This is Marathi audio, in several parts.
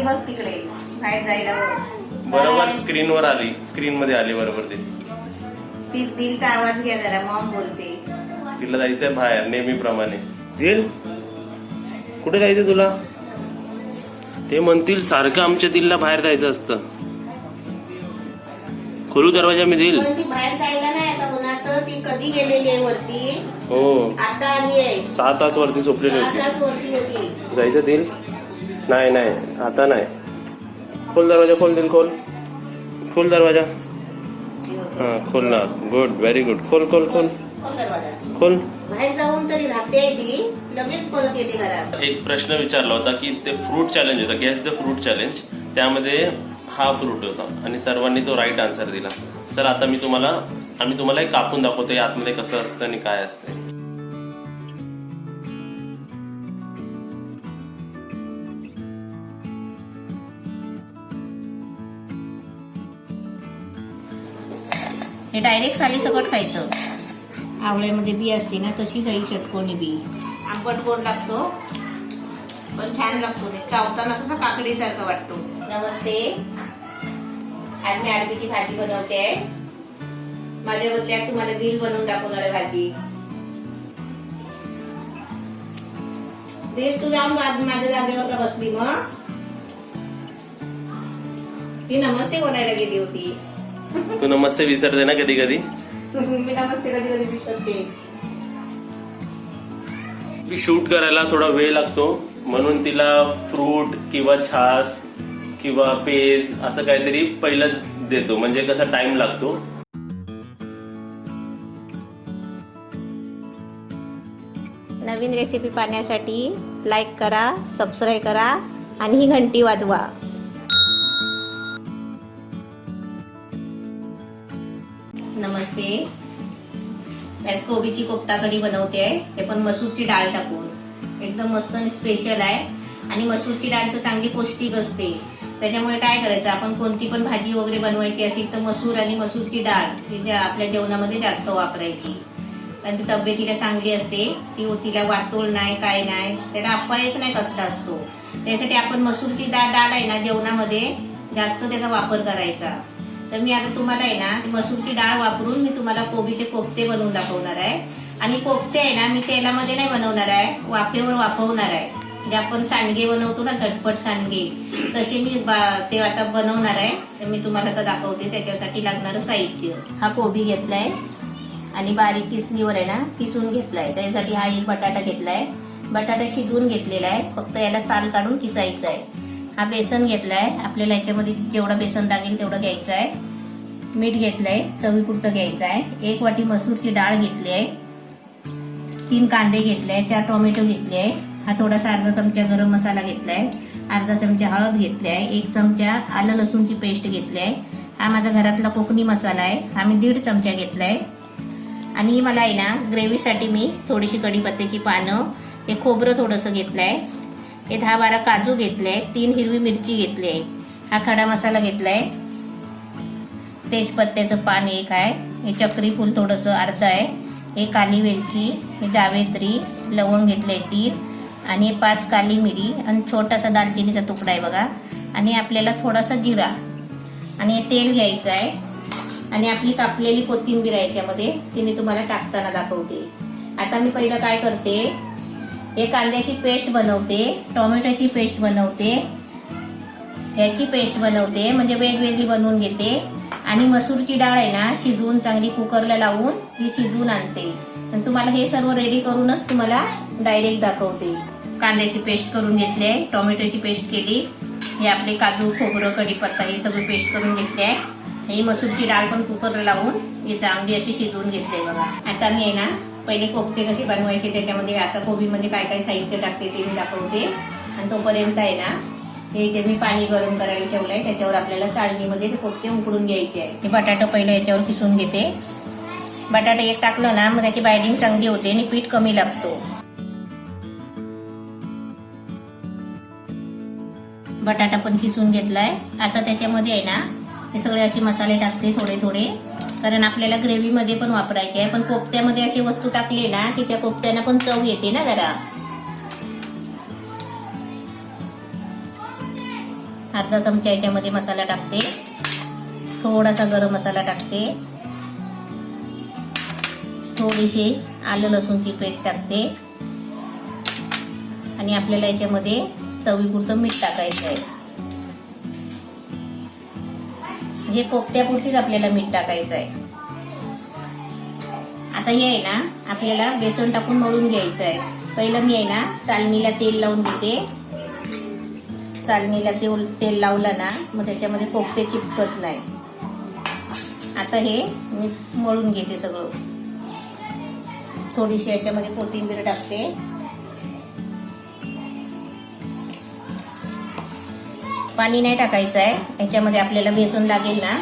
बघ तिकडे बाहेर जायला बरोबर स्क्रीन वर आली, स्क्रीन मध्ये आली बरोबर ती दिलचा आवाज घ्या जरा, मॉम बोलते. तिला जायचंय बाहेर नेहमीप्रमाणे. दिल कुठे जायचं तुला? ते म्हणतील सारखं आमच्या दिलला बाहेर जायचं असतं. खोलू दरवाजा मी दिल. ती बाहेर जायला नाही आता उन्हात, ती कधी गेलेली आहे वरती. हो आता आली आहे. 6 तास वरती झोपलेली 6 होती. तास वरती होती. जायचं दिल? नाही नाही आता नाही. खोल दरवाजा, खोल दिल, खोल खोल दरवाजा. हा खोल ना. Good, very good. खोल खोल खोल खोल दरवाजा. खोल. बाहेर जाऊन तरी राहते ती, लगेच परत येते घरात. एक प्रश्न विचारला होता की ते फ्रूट चॅलेंज होता, गॅस द फ्रूट चॅलेंज. त्यामध्ये हा फ्रूट होता आणि सर्वांनी तो राईट आन्सर दिला. तर आता आम्ही तुम्हाला एक कापून दाखवतोय आतमध्ये कसं असतं आणि काय असतं. हे डायरेक्ट साली सकट खायचं. आवळ्यामध्ये बी असते ना, तशीच आहे षटकोनी बी. आंबट गोड लागतो पण छान लागतो. ते चावताना कसा काकडीसारखा वाटतो. नमस्ते, आज मी अरबीची भाजी बनवते. माझ्या बदल्यात तुम्हाला दिल बनवून दाखवणार आहे भाजी. दिल तू जाऊन माझ्या जागेवर का बसली? मग ती नमस्ते बोलायला गेली होती. तू नमस्ते विसरते ना कधी कधी. मी नमस्ते कधी कधी विसरते. शूट करायला थोडा वेळ लागतो म्हणून तिला फ्रूट किंवा छास किंवा पेज असं काहीतरी पहिलं देतो, म्हणजे कसा टाइम लागतो. नवीन रेसिपी पाहण्यासाठी लाईक करा, सबस्क्राईब करा आणि ही घंटी वाजवा. नमस्ते, आज कोबीची कोफ्ता कढी बनवते. ते पण मसूरची डाळ टाकून एकदम मस्त आणि स्पेशल आहे. आणि मसूरची डाळ तर चांगली पौष्टिक असते. त्याच्यामुळे काय करायचं, आपण कोणती पण भाजी वगैरे बनवायची असेल तर मसूर आणि मसूरची डाळ आपल्या जेवणामध्ये जास्त वापरायची. कारण ती तब्येतीला चांगली असते. तिला वातोळ नाही, काय नाही, त्याला अपयच नाही कसला असतो. त्यासाठी आपण मसूरची डाळ आहे ना जेवणामध्ये जास्त त्याचा वापर करायचा. तर मी आता तुम्हाला आहे ना ती मसूरची डाळ वापरून मी तुम्हाला कोबीचे कोफ्ते बनवून दाखवणार आहे. आणि कोफ्ते आहे ना मी तेलामध्ये नाही बनवणार आहे, वाफेवर वाफवणार आहे. म्हणजे आपण सांडगे बनवतो ना, झटपट सांडगे, तसे मी ते आता बनवणार आहे. तर मी तुम्हाला आता दाखवते. त्याच्यासाठी लागणारं साहित्य, हा कोबी घेतलाय आणि बारीक किसणीवर आहे ना किसून घेतलाय. त्याच्यासाठी हा एक बटाटा घेतलाय. बटाटा शिजवून घेतलेला आहे, फक्त याला साल काढून किसायचं आहे. हा बेसन घेतलाय, आपल्याला याच्यामध्ये जेवढा बेसन लागेल तेवढं घ्यायचं आहे. मीठ घेतलंय, चवीपुरतं घ्यायचं आहे. 1 वाटी मसूरची डाळ घेतली आहे. 3 कांदे घेतले, 4 टोमॅटो घेतले आहे. हा थोडासा अर्धा चमचा गरम मसाला घेतलाय, अर्धा चमचा हळद घेतली आहे, 1 चमचा आलं लसूणची पेस्ट घेतली आहे. हा माझा घरातला कोकणी मसाला आहे, हा मी 1.5 चमचा घेतलाय. आणि मला आहे ना ग्रेव्हीसाठी मी थोडीशी कढीपत्त्याची पानं, हे खोबरं थोडंसं घेतलंय, हे 10-12 काजू घेतले, 3 हिरवी मिरची घेतली आहे. हा खडा मसाला घेतलाय, तेजपत्त्याचं पान 1 आहे, हे चक्री फूल थोडंसं अर्धा आहे, हे काली वेलची, हे जावेत्री, लवंग घेतले 3 आणि 5 काली मिरी आणि छोटासा दालचिनीचा तुकडा आहे बघा. आणि आपल्याला थोडासा जिरा आणि हे तेल घ्यायचं आहे. आणि आपली कापलेली कोथिंबीर आहे याच्यामध्ये, ती मी तुम्हाला टाकताना दाखवते. आता मी पहिलं काय करते, हे कांद्याची पेस्ट बनवते, टोमॅटोची पेस्ट बनवते, ह्याची पेस्ट बनवते, म्हणजे वेगवेगळी बनवून घेते. आणि मसूरची डाळ आहे ना शिजवून चांगली कुकरला लावून ही शिजवून आणते. आणि तुम्हाला हे सर्व रेडी करूनच तुम्हाला डायरेक्ट दाखवते. कांद्याची पेस्ट करून घेतली आहे, टोमॅटोची पेस्ट केली, हे आपले काजू, खोबरं, कढीपत्ता हे सगळं पेस्ट करून घेतले आहे. ही मसूरची डाळ पण कुकरला लावून ही चांगली अशी शिजवून घेतली बघा. आता मी आहे ना पहिले कोफ्ते कसे बनवायचे त्याच्यामध्ये आता कोबीमध्ये काय काय साहित्य टाकते ते मी दाखवते. आणि तोपर्यंत आहे ना हे मी पाणी गरम करायला ठेवलंय, त्याच्यावर आपल्याला चाळणीमध्ये ते कोफ्ते उकडून घ्यायचे आहे. हे बटाटा पहिलं याच्यावर किसून घेते. बटाटा एक टाकलं ना मग त्याची बाइंडिंग चांगली होते आणि पीठ कमी लागतो. बटाटा पण किसून घेतलाय. आता त्याच्यामध्ये आहे ना हे सगळे असे मसाले टाकते थोडे थोडे, कारण आपल्याला ग्रेव्हीमध्ये पण वापरायचे आहे. पण कोफ्त्यामध्ये अशी वस्तू टाकली ना की त्या कोफ्त्यांना पण चव येते ना जरा. अर्धा चमचा याच्यामध्ये मसाला टाकते, थोडासा गरम मसाला टाकते, थोडीशी आलं लसूणची पेस्ट टाकते आणि आपल्याला याच्यामध्ये चवीपुरतं मीठ टाकायचं आहे. म्हणजे कोफ्त्यापुरतीच आपल्याला मीठ टाकायचं आहे. आता हे आहे ना आपल्याला बेसन टाकून मळून घ्यायचं आहे. पहिलं मी आहे ना चालणीला तेल लावून घेते. चालणीला तेल लावलं ना मग त्याच्यामध्ये कोफ्ते चिपकत नाही. आता हे मी मळून घेते सगळं. थोडीशी याच्यामध्ये कोथिंबीर टाकते. पाणी नाही टाकायचं आहे. याच्यामध्ये आपल्याला बेसन लागेल ना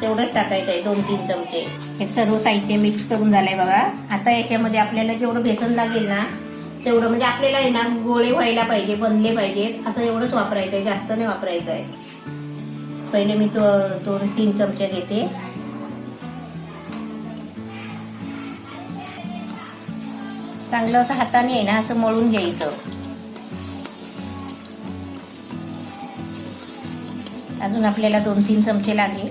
तेवढंच टाकायचं आहे, 2-3 चमचे. हे सर्व साहित्य मिक्स करून झालंय बघा. आता याच्यामध्ये आपल्याला जेवढं बेसन लागेल ना तेवढं, म्हणजे आपल्याला आहे ना गोळे व्हायला पाहिजे, बनले पाहिजेत असं एवढंच वापरायचं आहे, जास्त नाही वापरायचं आहे. पहिले मी 2-3 चमचे घेते. चांगलं असं हाताने आहे ना असं मळून घ्यायचं. अजून आपल्याला 2-3 चमचे लागेल.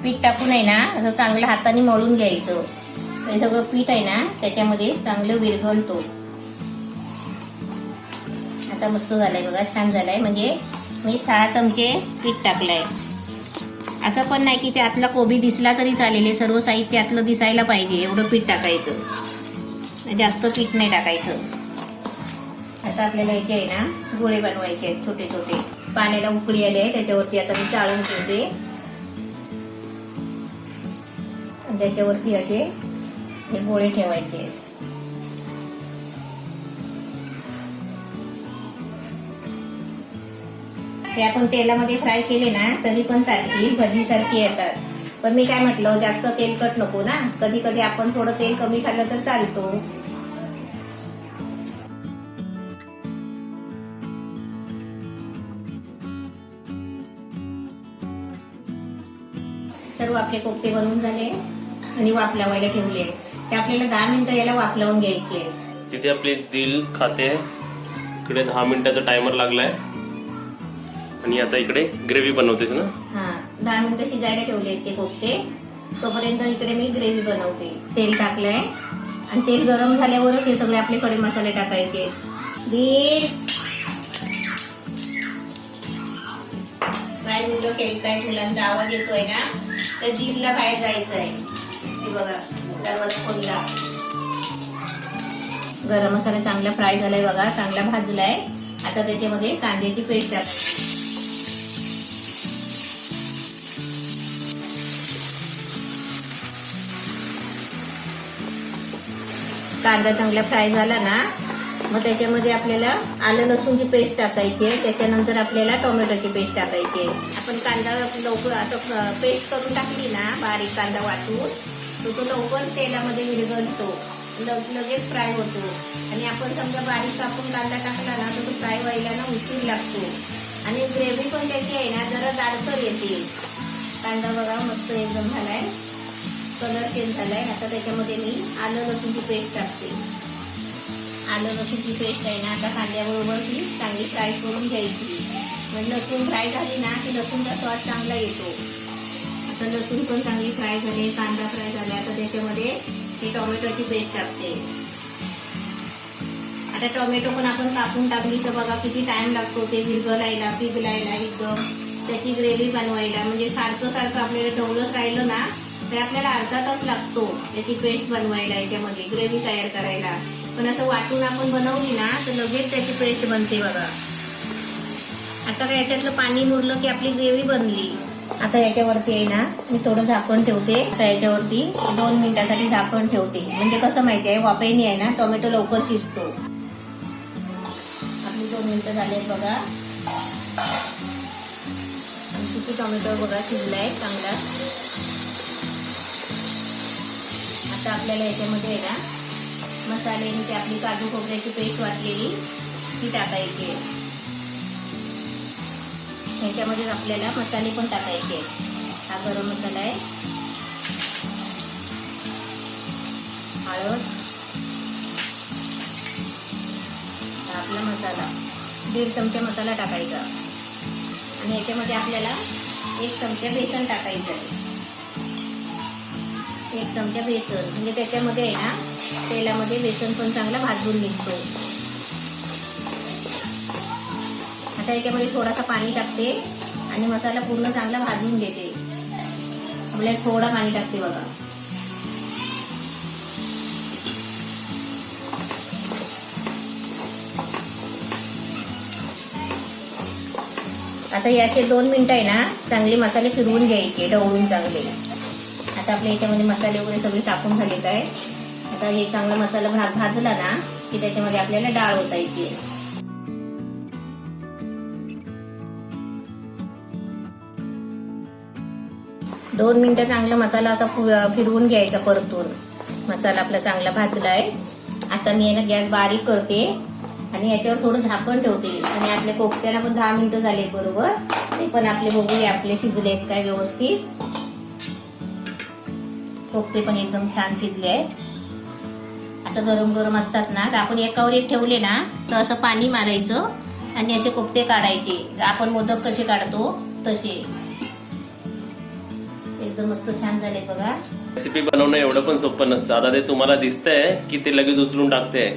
पीठ टाकून आहे ना असं चांगलं हाताने मळून घ्यायचं. हे सगळं पीठ आहे ना त्याच्यामध्ये चांगलं विरघळतो. आता मस्त झालंय बघा, छान झालंय. म्हणजे मी 6 चमचे पीठ टाकलंय. असं पण नाही की त्यातला कोबी दिसला तरी चालेल, सर्व साहित्य यातलं दिसायला पाहिजे एवढं पीठ टाकायचं, जास्त पीठ नाही टाकायचं. आता आपल्याला याचे आहे ना गोळे बनवायचे आहेत छोटे छोटे. पाण्याला उकळी आली आहे त्याच्यावरती आता मी चाळून ठेवते. त्याच्यावरती असे हे गोळे ठेवायचे आहेत. ते आपण तेलामध्ये फ्राय केले ना तरी पण चालतील, भजीसारखी येतात. पण मी काय म्हटलं जास्त तेलकट नको ना, कधी कधी आपण थोडं तेल कमी खाल्लं तर चालतो. सर्व आपले कोफ्ते बनवून झाले आणि वाफ लावायला ठेवले. ते आपल्याला 10 मिनिटं याला वाफ लावून घ्यायची आहे. तिथे आपली दिल खाते. इकडे 10 मिनिटाचा टायमर लागलाय आणि आता इकडे ग्रेव्ही बनवतेस ना. 10 मिनिटं शिजायला ठेवले ते कोफ्ते. तोपर्यंत इकडे मी ग्रेव्ही बनवते. तेल टाकलंय आणि तेल गरम झाल्यावरच हे सगळे आपले खडे मसाले टाकायचे. दिल काय मुलं खेळताय, मुलांचा आवाज येतोय ना, तर दिलला बाहेर जायचं आहे. हे बघा दरवाजा खोलला. गरम मसाला चांगला फ्राय झालाय बघा, चांगला भाजलाय. आता त्याच्यामध्ये कांद्याची पेस्ट टाकायची. कांदा चांगला फ्राय झाला ना मग त्याच्यामध्ये आपल्याला आलं लसूणची पेस्ट टाकायची आहे. त्याच्यानंतर आपल्याला टोमॅटोची पेस्ट टाकायची आहे. आपण कांदा लवकर आता पेस्ट करून टाकली ना, बारीक कांदा वाटून, तो लवकर तेलामध्ये विरघळतो, लगेच फ्राय होतो. आणि आपण समजा बारीक कापून कांदा टाकला ना तर तो फ्राय व्हायला ना उशीर लागतो. आणि ग्रेव्ही पण त्याची आहे ना जरा जाडसर येते. कांदा बघा मस्त एकदम झालाय, कलर चेंज झालाय. आता त्याच्यामध्ये मी आलं लसूणची पेस्ट टाकते. आलं लसूणची पेस्ट आहे ना आता कांद्याबरोबर ती चांगली फ्राय करून घ्यायची. म्हणजे लसूण फ्राय झाली ना की लसूणचा स्वाद चांगला येतो. आता लसूण पण चांगली फ्राय झाली, कांदा फ्राय झाला. आता त्याच्यामध्ये ही टोमॅटोची पेस्ट टाकते. आता टोमॅटो पण आपण कापून टाकली तर बघा किती टाइम लागतो ते विरघळायला, पिघलायला, एकदम त्याची ग्रेव्ही बनवायला. म्हणजे सारखं सारखं आपल्याला ढवळत राहिलं ना तर आपल्याला अर्धा तास लागतो त्याची पेस्ट बनवायला, याच्यामध्ये ग्रेव्ही तयार करायला. पण असं वाटून आपण बनवली ना तर लगेच त्याची पेस्ट बनते बघा. आता काय याच्यातलं पाणी मुरलं की आपली ग्रेव्ही बनली. आता याच्यावरती आहे ना मी थोडं झाकण ठेवते. आता याच्यावरती 2 मिनिटासाठी झाकण ठेवते. म्हणजे कसं माहिती आहे वाफेने आहे ना टोमॅटो लवकर शिजतो. आपली 2 मिनिटं झालेत बघा. किती टोमॅटो बघा शिजलाय चांगला. आता आपल्याला याच्यामध्ये आहे ना मसाले ते आपली काजू खोबऱ्याची पेस्ट वाटलेली ती टाकायची आहे. ह्याच्यामध्ये आपल्याला मसाले पण टाकायचे आहेत. हा गरम मसाला आहे, हळद, हा आपला मसाला 1.5 चमचा मसाला टाकायचा आणि याच्यामध्ये आपल्याला 1 चमचा बेसन टाकायचं आहे. 1 चमचा बेसन म्हणजे त्याच्यामध्ये आहे ना तेलामध्ये बेसन पण चांगला भाजून निघतो. आता याच्यामध्ये थोडासा पाणी टाकते आणि मसाला पूर्ण चांगला भाजून घेते. आपल्याला थोडा पाणी टाकते बघा. आता याचे 2 मिनिटं आहे ना चांगले मसाले फिरवून घ्यायचे, ढवळून चांगले. आता आपल्या याच्यामध्ये मसाले वगैरे सगळे टाकून झालेत आहे. आता हे चांगला मसाला भाजला ना की त्याच्यामध्ये आपल्याला डाळ ओतायची आहे. दोन मिनिटं चांगला मसाला असा फिरवून घ्यायचा परतून. मसाला आपला चांगला भाजला आहे. आता मी याला गॅस बारीक करते आणि याच्यावर थोडं झाकण ठेवते आणि आपल्या कोफ्त्याला पण 10 मिनिटं झालेत बरोबर. ते पण आपले बघूया आपले शिजलेत काय व्यवस्थित. कोफ्ते पण एकदम छान शिजले आहेत. असं गरम गरम असतात ना तर आपण एकावर एक ठेवले ना तर असं पाणी मारायचं आणि असे कोफ्ते काढायचे. आपण मोदक कसे काढतो तसे. एकदम मस्त छान झाले बघा. रेसिपी बनवणं एवढं पण सोपं नसतं. आता ते तुम्हाला दिसतंय की ते लगेच उचलून टाकते,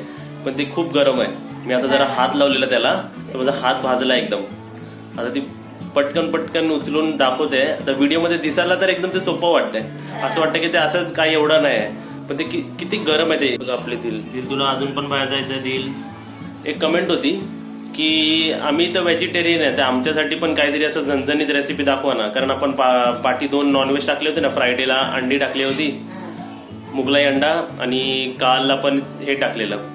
पण ते खूप गरम आहे. मी आता जरा हात लावलेला त्याला तर माझा हात भाजला एकदम. आता ती पटकन उचलून दाखवते. आता व्हिडिओमध्ये दिसायला तर एकदम ते सोपं वाटतंय, असं वाटतं की ते असंच काही एवढं नाही आहे, पण ते किती गरम आहे ते बघा. आपले दिल तुला अजून पण बाहेर जायचं दिल. एक कमेंट होती की आम्ही तर व्हेजिटेरियन आहे तर आमच्यासाठी पण काहीतरी असं झणझणीत रेसिपी दाखवा ना, कारण आपण पाठी 2 नॉनव्हेज टाकले होते ना. फ्रायडेला अंडी टाकली होती, मुगलाई अंडा, आणि कालला पण हे टाकलेलं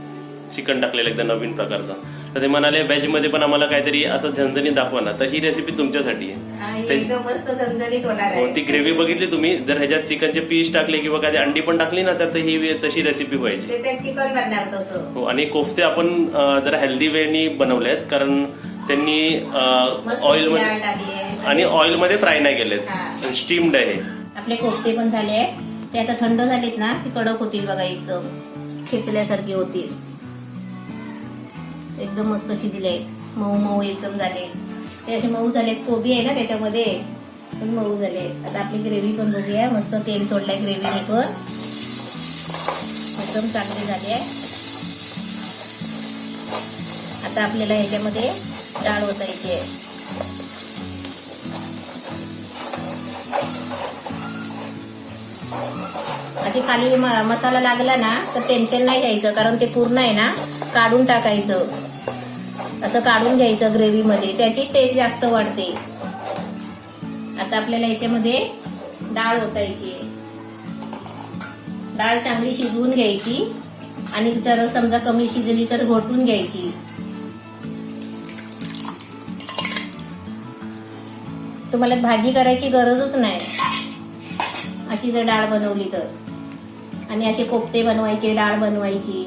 चिकन टाकलेलं एकदम नवीन प्रकारचा. तर ते म्हणाले व्हेज मध्ये पण आम्हाला काहीतरी असं झणझणीत दाखवा ना. तर ही रेसिपी तुमच्यासाठी आहे. एकदम मस्त झणझणीत होणार आहे. ती ग्रेव्ही बघितली तुम्ही, जर ह्याच्यात चिकनचे पीस टाकले किंवा काही अंडी पण टाकली ना तर ही तशी रेसिपी व्हायची. चिकन बनणार तसं. हो, आणि कोफ्ते आपण जरा हेल्दी वेनी बनवले आहेत, कारण त्यांनी ऑइल मध्ये आणि ऑइल मध्ये फ्राय नाही केलेत, स्टीम्ड आहे. आपले कोफ्ते पण झाले आहेत. ते आता थंड झालेत ना की कडक होतील बघा, एकदम खेचल्यासारखे होतील. एकदम मस्त शिजले आहेत, मऊ एकदम झाले. ते असे मऊ झालेत. कोबी आहे ना त्याच्यामध्ये पण मऊ झाले. आता आपली ग्रेव्ही पण बघूया. मस्त तेल सोडलंय ग्रेव्हीने पण एकदम चांगली झाली आहे. आता आपल्याला ह्याच्यामध्ये डाळ ओतायची आहे. अशी खाली मसाला लागला ना तर टेन्शन नाही घ्यायचं, कारण ते पूर्ण आहे ना काढून टाकायचं. असं काढून घ्यायचं ग्रेव्ही मध्ये, त्याची टेस्ट जास्त वाढते. आता आपल्याला याच्यामध्ये डाळ ओतायची. डाळ चांगली शिजवून घ्यायची आणि जर समजा कमी शिजली तर घोटून घ्यायची. तुम्हाला भाजी करायची गरजच नाही अशी जर डाळ बनवली तर. आणि असे कोफ्ते बनवायचे, डाळ बनवायची.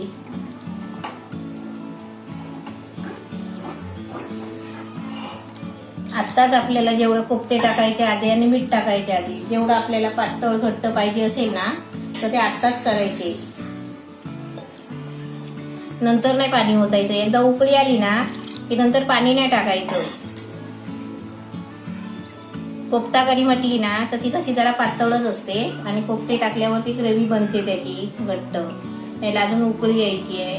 आत्ताच आपल्याला जेवढं कोफ्ते टाकायच्या आधी आणि मीठ टाकायच्या आधी जेवढं आपल्याला पातळ घट्ट पाहिजे असेल ना तर ते आत्ताच करायचे. नंतर नाही पाणी ओतायचं. एकदा उकळी आली ना की नंतर पाणी नाही टाकायचं. कोफ्ता कढी म्हटली ना तर ती कशी जरा पातळच असते आणि कोफ्ते टाकल्यावरती ग्रेव्ही बनते त्याची घट्ट. याला अजून उकळी यायची आहे.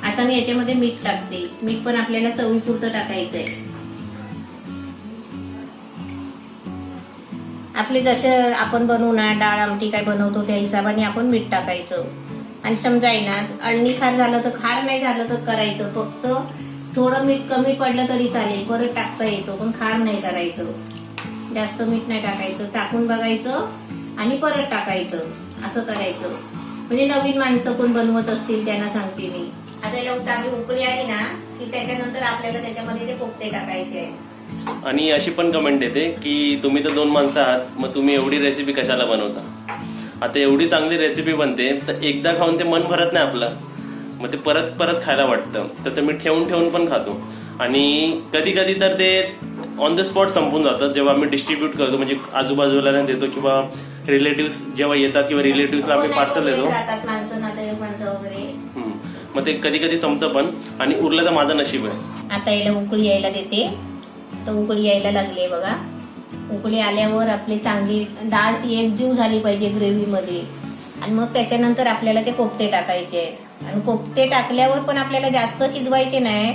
आता मी याच्यामध्ये मीठ टाकते. मीठ पण आपल्याला चवीपुरतं टाकायचं आहे. आपले जसं आपण बनवू ना डाळ आमटी काय बनवतो त्या हिशोबाने आपण मीठ टाकायचं. आणि समजा आहे ना अळणी खार झालं तर खार नाही झालं तर करायचं. फक्त थोडं मीठ कमी पडलं तरी चालेल, परत टाकता येतो, पण खार नाही करायचं. जास्त मीठ नाही टाकायचं. चाकून बघायचं आणि परत टाकायचं. असं करायचं. म्हणजे नवीन माणसं कोण बनवत असतील त्यांना सांगते मी. आता याला चांगली उकळी आली ना की त्याच्यानंतर आपल्याला त्याच्यामध्ये ते कोफ्ते टाकायचे आहेत. आणि अशी पण कमेंट येते की तुम्ही तर 2 माणसं आहात, मग तुम्ही एवढी रेसिपी कशाला बनवता. आता एवढी चांगली रेसिपी बनते तर एकदा खाऊन ते मन भरत नाही आपलं, मग ते परत खायला वाटतं. तर मी ठेवून पण खातो. आणि कधी कधी तर ते ऑन द स्पॉट संपून जातात जेव्हा आम्ही डिस्ट्रीब्यूट करतो, म्हणजे आजूबाजूला देतो किंवा रिलेटिव्ह जेव्हा येतात किंवा रिलेटिव्हला आम्ही पार्सल देतो. राहतात माणसं, नातेवाईक माणसं वगैरे. मग ते कधी कधी संपतं पण, आणि उरलं तर माझं नशीब आहे. आता याला उकळी यायला देते. तर उकळी यायला लागली बघा. उकळी आल्यावर आपली चांगली डाळ ती एकजीव झाली पाहिजे ग्रेव्हीमध्ये, आणि मग त्याच्यानंतर आपल्याला ते कोफ्ते टाकायचे आहेत. आणि कोफ्ते टाकल्यावर पण आपल्याला जास्त शिजवायचे नाही,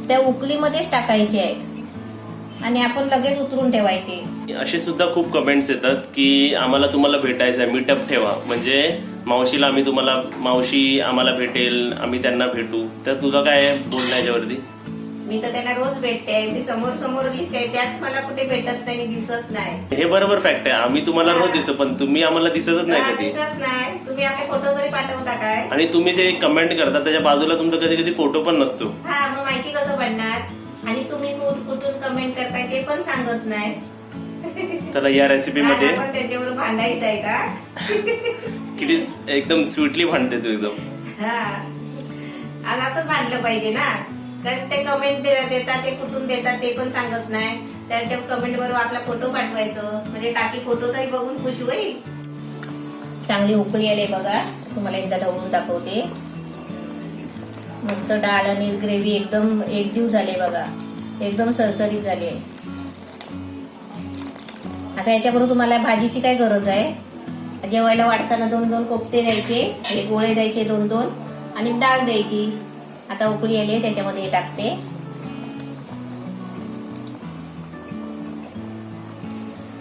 त्या उकळीमध्येच टाकायचे आहेत आणि आपण लगेच उतरून ठेवायचे. असे सुद्धा खूप कमेंट्स येतात की आम्हाला तुम्हाला भेटायचं आहे, मीटअप ठेवा, म्हणजे मावशीला आम्ही तुम्हाला, मावशी आम्हाला भेटेल, आम्ही त्यांना भेटू. तर तुझं काय बोलणं याच्यावरती? मी तर त्यांना रोज भेटते, मी समोर समोर दिसते, त्याच मला कुठे भेटत नाही, दिसत नाही. हे बरोबर फॅक्ट आहे, आम्ही तुम्हाला रोज दिसतो पण तुम्ही आम्हाला दिसतच नाही कधी. दिसत नाही. तुम्ही आपले फोटो तरी पाठवता काय? आणि तुम्ही जे कमेंट करता त्याच्या बाजूला तुमचा कधी कधी फोटो पण नसतो. हा, मग माहिती कसं पडणार? आणि तुम्ही कुठून कमेंट करताय ते पण सांगत नाही. तर या रेसिपी मध्ये आपण त्यांच्यावर भांडायचं आहे का? किती एकदम स्वीटली भांडते तू एकदम. हा, आज असंच भांडलं पाहिजे ना. कारण ते कमेंट देतात, ते कुठून देतात ते पण सांगत नाही. त्यांच्या कमेंट वर आपला फोटो पाठवायचं, म्हणजे काकी फोटो तरी बघून खुश होईल. चांगली उकळी आली बघा. तुम्हाला एकदा ढवळून दाखवते. मस्त डाळ आणि ग्रेव्ही एकदम एकजीव झाले बघा, एकदम सरसरीत झाली. आता याच्याबरोबर तुम्हाला भाजीची काय गरज आहे? जेवायला वाटताना 2-2 कोफ्ते द्यायचे, हे गोळे द्यायचे 2-2, आणि डाळ द्यायची. आता उकळी आली, त्याच्यामध्ये टाकते.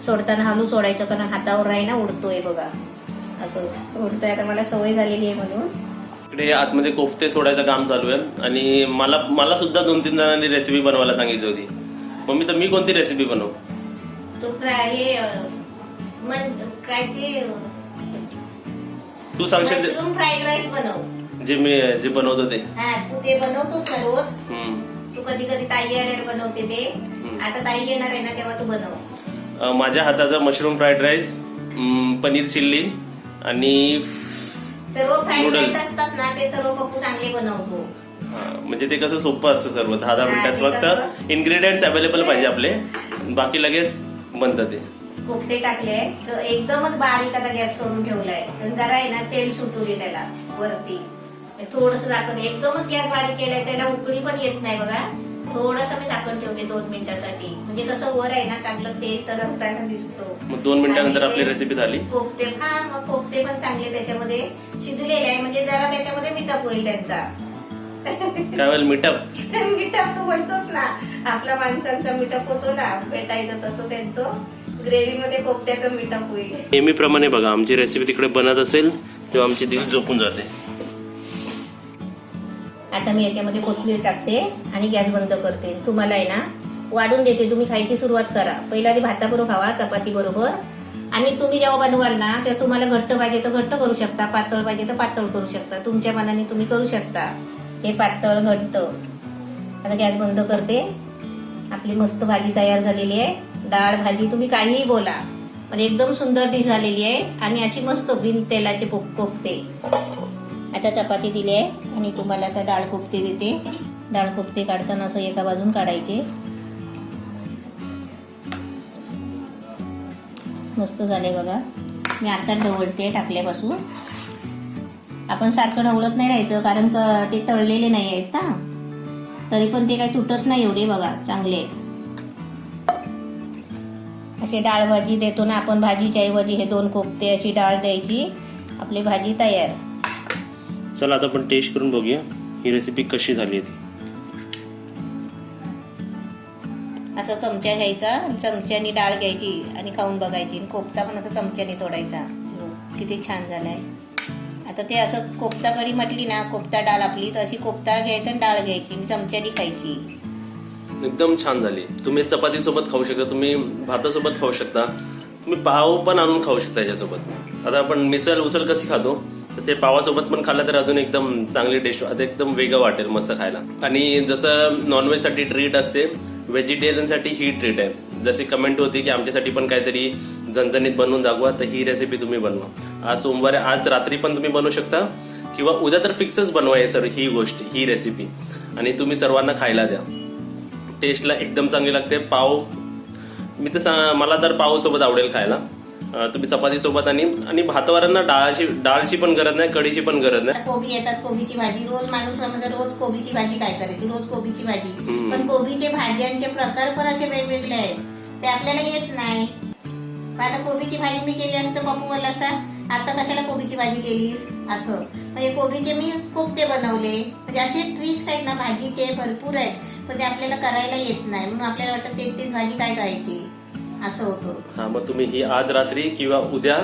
सोडताना हलू सोडायचं, कारण हातावर राही ना, उडतोय बघा, असं उडतोय. आता मला सवय झालेली आहे म्हणून. इकडे आतमध्ये कोफ्ते सोडायचं काम चालू आहे, आणि मला सुद्धा 2-3 जणांनी रेसिपी बनवायला सांगितली होती. मम्मी, तर मी कोणती रेसिपी बनवू? तो फ्राय काय ते तू सांगशील मशरूम फ्राईड राईस बनव. जे बनवतो ते. हा, तू ते बनवतोस ना रोज. तू कधी कधी ताई आल्यावर बनवते ते. आता ताई येणार आहे ना, तेव्हा तू बनव. माझ्या हाताचा mushroom fried rice, paneer chilli आणि सर्व फ्राईड राईस असतात ना, ते सर्व पप्पू चांगले बनवतो. म्हणजे ते कसं सोपं असतं सर्व, 10-10 मिनिटात. फक्त इन्ग्रेडियंट्स अवेलेबल पाहिजे आपले, बाकी लगेच बनतं ते. कोफ्ते टाकले तर एकदमच बारीक आता गॅस करून ठेवलाय. जरा आहे ना तेल सुटू दे त्याला वरती, थोडस झाकण. एकदमच गॅस बारीक केलाय, त्याला उकळी पण येत नाही बघा. थोडस मी झाकण ठेवते 2 मिनिटासाठी, म्हणजे कसं वर आहे ना चांगलं तेल तरंगताना दिसतो. मग 2 मिनिटानंतर आपली रेसिपी झाली. कोफ्ते, हा, मग कोफ्ते पण चांगले त्याच्यामध्ये शिजलेले आहे, म्हणजे जरा त्याच्यामध्ये मिठप होईल त्यांचा. काय होईल? मिठप मिठप तू बोलतोस ना, आपल्या माणसांचा मिठप होतो ना, भेटायचं तसं त्यांचं ग्रेव्ही मध्ये कोफ्त्याचं मिठप होईल. नेहमीप्रमाणे बघा, आमची रेसिपी तिकडे बनत असेल तेव्हा आमची दिल झोपून जाते. आता मी याच्यामध्ये कोथिंबीर टाकते आणि गॅस बंद करते. तुम्हाला आहे ना वाढून देते, तुम्ही खायची सुरुवात करा. पहिला आधी भाताबरोबर खावा, चपाती बरोबर. आणि तुम्ही जेव्हा बनवाल ना, तेव्हा तुम्हाला घट्ट पाहिजे तर घट्ट करू शकता, पातळ पाहिजे तर पातळ करू शकता. तुमच्या मनाने तुम्ही करू शकता, हे पातळ घट्ट. आता गॅस बंद करते. आपली मस्त भाजी तयार झालेली आहे. डाळ भाजी तुम्ही काहीही बोला, पण एकदम सुंदर डिश झालेली आहे. आणि अशी मस्त बिन तेलाचे कोफ्ते. आता चपाती दिली आहे आणि तुम्हाला आता डाळ कोफ्ते देते. डाळ कोफ्ते काढताना असं एका बाजून काढायचे. मस्त झाले बघा. मी आता ढवळते टाकल्यापासून. आपण सारखं ढवळत नाही राहायचं, कारण ते तळलेले नाही आहेत ना, तरी पण ते काही तुटत नाही एवढे बघा, चांगले आहेत. अशी डाळ भाजी देतो ना आपण, भाजीच्या ऐवजी हे 2 कोफ्ते अशी डाळ द्यायची, आपली भाजी तयार. चला आता आपण टेस्ट करून बघूया ही रेसिपी कशी झाली ती. असा चमचा घ्यायचा, चमच्याने डाळ घ्यायची आणि खाऊन बघायची. कोफ्ता पण असा चमच्याने तोडायचा. किती छान झालाय. आता ते असं कोफ्ता कढी म्हटली ना, कोफ्ता डाळ आपली, तर अशी कोफ्ता घ्यायचं आणि डाळ घ्यायची आणि चमच्याने खायची. एकदम छान झाली. तुम्ही चपाती सोबत खाऊ शकता, तुम्ही भातासोबत खाऊ शकता, तुम्ही पाव पण आणून खाऊ शकता याच्यासोबत. आता आपण मिसळ उसळ कशी खातो, तर ते पावासोबत पण खाल्लं तर अजून एकदम चांगली टेस्ट, आता एकदम वेगळं वाटेल मस्त खायला. आणि जसं नॉनव्हेजसाठी ट्रीट असते, व्हेजिटेरियनसाठी ही ट्रीट आहे. जशी कमेंट होती की आमच्यासाठी पण काहीतरी झणझणीत बनवून दाखवा, तर ही रेसिपी तुम्ही बनवा. आज सोमवार, आज रात्री पण तुम्ही बनवू शकता, किंवा उद्या तर फिक्सच बनवा ही गोष्ट, ही रेसिपी, आणि तुम्ही सर्वांना खायला द्या. टेस्टला एकदम चांगली लागते. पाव मी तर मला तर पाव सोबत आवडेल खायला. तुम्ही चपाती सोबत आणि भातवारांना डाळची पण गरज नाही, कढीची पण गरज नाही. आता कोबी येतात, कोबीची भाजी रोज माणूस म्हणजे रोज कोबीची भाजी काय करायची, रोज कोबीची भाजी. पण कोबीचे भाज्यांचे प्रकार पण असे वेगवेगळे आहेत, ते आपल्याला येत नाही. आता कोबीची भाजी मी केली असतं, पप्पू बोलला असता आता कशाला कोबीची भाजी केलीस असं. म्हणजे कोबीचे मी कोफ्ते बनवले. म्हणजे असे ट्रिक्स आहेत ना भाजीचे भरपूर आहेत, पण ते आपल्याला करायला येत नाही. म्हणून आपल्याला वाटतं तेच भाजी काय करायची असं होतं. हा, मग तुम्ही ही आज रात्री किंवा उद्या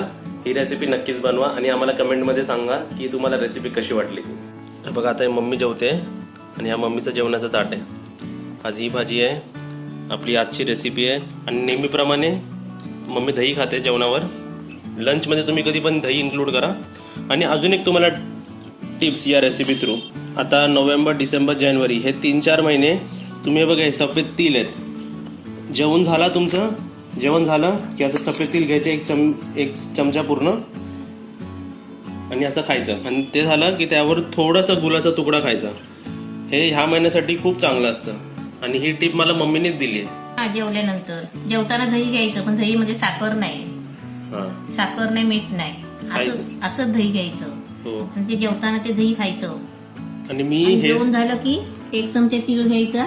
ही रेसिपी नक्कीच बनवा आणि आम्हाला कमेंटमध्ये सांगा की तुम्हाला रेसिपी कशी वाटली. बघा आता मम्मी जेवते आणि हा मम्मीचं जेवणाचं ताट आहे. आज ही भाजी आहे, आपली आजची रेसिपी आहे. आणि नेहमीप्रमाणे मम्मी दही खाते जेवणावर. लंचमध्ये तुम्ही कधी पण दही इन्क्लूड करा. आणि अजून एक तुम्हाला टिप्स या रेसिपी थ्रू. आता नोव्हेंबर, डिसेंबर, जानेवारी हे 3-4 महिने तुम्ही बघा हे सफेद तिल आहेत. जेवण झालं की असं सफेद तिल घ्यायचं एक चमचा पूर्ण आणि असं खायचं. आणि ते झालं की त्यावर थोडासा गुळाचा तुकडा खायचा. हे ह्या महिन्यासाठी खूप चांगलं असतं आणि ही टिप मला मम्मीनेच दिली आहे. जेवल्यानंतर जेवताना दही घ्यायचं, पण दही मध्ये साखर नाही, साखर नाही, मीठ नाही, असं दही घ्यायचं. हो. आणि ते जेवताना ते दही खायचं. आणि मी जेवण झालं की 1 चमचा तिळ घ्यायचा,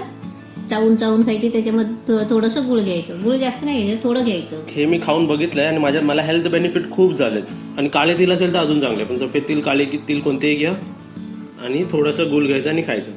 चावून खायचे. त्याच्यामध्ये थोडंसं गुळ घ्यायचं. गुळ जास्त नाही घ्यायचं, थोडं घ्यायचं. हे मी खाऊन बघितलंय आणि मला हेल्थ बेनिफिट खूप झालेत. आणि काळे तिल असेल तर अजून चांगले, पण सफेद तिल, काळे तिल कोणतेही घ्या आणि थोडंसं गुळ घ्यायचं आणि खायचं.